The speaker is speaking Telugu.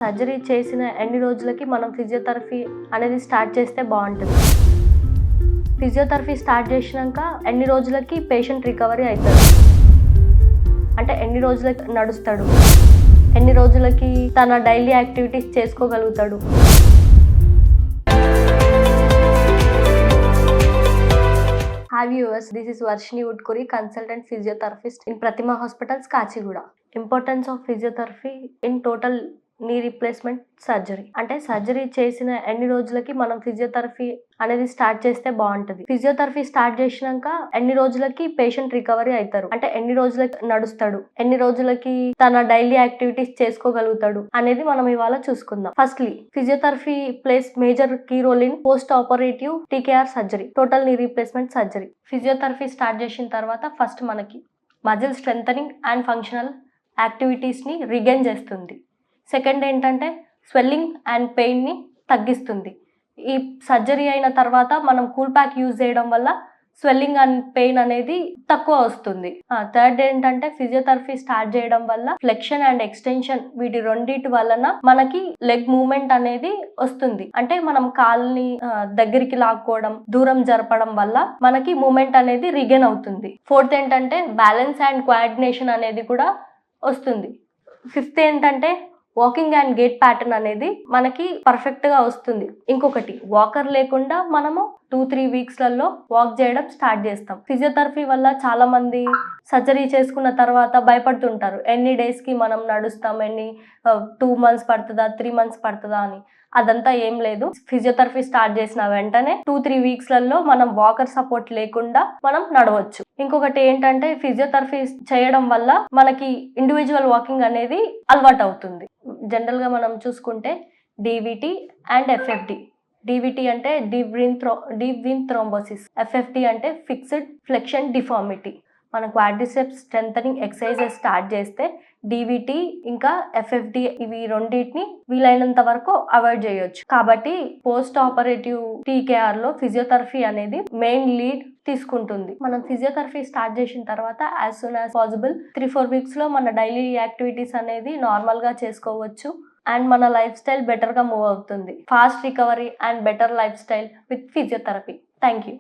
సర్జరీ చేసిన ఎన్ని రోజులకి మనం ఫిజియోథెరపీ అనేది స్టార్ట్ చేస్తే బాగుంటుంది. ఫిజియోథెరపీ స్టార్ట్ చేసినాక ఎన్ని రోజులకి పేషెంట్ రికవరీ అవుతాడు, అంటే ఎన్ని రోజులకి నడుస్తాడు, ఎన్ని రోజులకి తన డైలీ యాక్టివిటీస్ చేసుకోగలుగుతాడు. Hi viewers, this is Varshini Woodkuri, consultant physiotherapist in Pratima Hospitals, Kachiguda. Importance of physiotherapy in total knee replacement surgery. అంటే సర్జరీ చేసిన ఎన్ని రోజులకి మనం ఫిజియోథెరపీ అనేది స్టార్ట్ చేస్తే బాగుంటుంది. ఫిజియోథెరపీ స్టార్ట్ చేసినాక ఎన్ని రోజులకి పేషెంట్ రికవరీ అవుతారు, అంటే ఎన్ని రోజులకి నడుస్తాడు, ఎన్ని రోజులకి తన డైలీ యాక్టివిటీస్ చేసుకోగలుగుతాడు అనేది మనం ఇవాళ చూసుకుందాం. Firstly physiotherapy plays major key role in post operative TKR surgery, total knee replacement surgery. Physiotherapy start చేసిన తర్వాత ఫస్ట్ మనకి మజిల్ స్ట్రెంథనింగ్ అండ్ ఫంక్షనల్ యాక్టివిటీస్ని రిగైన్ చేస్తుంది. సెకండ్ ఏంటంటే స్వెల్లింగ్ అండ్ పెయిన్ని తగ్గిస్తుంది. ఈ సర్జరీ అయిన తర్వాత మనం కూల్ ప్యాక్ యూజ్ చేయడం వల్ల స్వెల్లింగ్ అండ్ పెయిన్ అనేది తక్కువ వస్తుంది. థర్డ్ ఏంటంటే ఫిజియోథెరపీ స్టార్ట్ చేయడం వల్ల ఫ్లెక్షన్ అండ్ ఎక్స్టెన్షన్ వీటి రెండింటి వలన మనకి లెగ్ మూవ్మెంట్ అనేది వస్తుంది. అంటే మనం కాల్ని దగ్గరికి లాక్కోవడం, దూరం జరపడం వల్ల మనకి మూమెంట్ అనేది రిగైన్ అవుతుంది. ఫోర్త్ ఏంటంటే బ్యాలెన్స్ అండ్ కోఆర్డినేషన్ అనేది కూడా వస్తుంది. ఫిఫ్త్ ఏంటంటే వాకింగ్ అండ్ గేట్ ప్యాటర్న్ అనేది మనకి పర్ఫెక్ట్ గా వస్తుంది. ఇంకొకటి వాకర్ లేకుండా మనము 2-3 వీక్స్లలో వాక్ చేయడం స్టార్ట్ చేస్తాం. ఫిజియోథెరపీ వల్ల చాలా మంది సర్జరీ చేసుకున్న తర్వాత భయపడుతుంటారు, ఎన్ని డేస్ కి మనం నడుస్తాం, 2 months పడుతుందా, 3 months పడుతుందా అని. అదంతా ఏం లేదు. ఫిజియోథెరపీ స్టార్ట్ చేసిన వెంటనే 2-3 వీక్స్లలో మనం వాకర్ సపోర్ట్ లేకుండా మనం నడవచ్చు. ఇంకొకటి ఏంటంటే ఫిజియోథెరపీ చేయడం వల్ల మనకి ఇండివిజువల్ వాకింగ్ అనేది అలవాటు అవుతుంది. జనరల్ గా మనం చూసుకుంటే డివిటి అండ్ ఎఫ్ఎఫ్డి. డివిటి అంటే డీప్ వీన్ థ్రోంబోసిస్, ఎఫ్ఎఫ్డి అంటే ఫిక్స్డ్ ఫ్లెక్షన్ డిఫార్మిటీ. మన క్వాడ్రిసెప్స్ స్ట్రెంథనింగ్ ఎక్సర్సైజెస్ స్టార్ట్ చేస్తే డివిటి ఇంకా ఎఫ్ఎఫ్డి ఇవి రెండింటిని వీలైనంత వరకు అవాయిడ్ చేయొచ్చు. కాబట్టి పోస్ట్ ఆపరేటివ్ టీకేఆర్ లో ఫిజియోథెరపీ అనేది మెయిన్ లీడ్ తీసుకుంటుంది. మనం ఫిజియోథెరపీ స్టార్ట్ చేసిన తర్వాత as soon as possible 3-4 weeks లో మన డైలీ యాక్టివిటీస్ అనేది నార్మల్ గా చేసుకోవచ్చు అండ్ మన లైఫ్ స్టైల్ బెటర్ గా మూవ్ అవుతుంది. Fast recovery and better life style with physiotherapy. Thank you.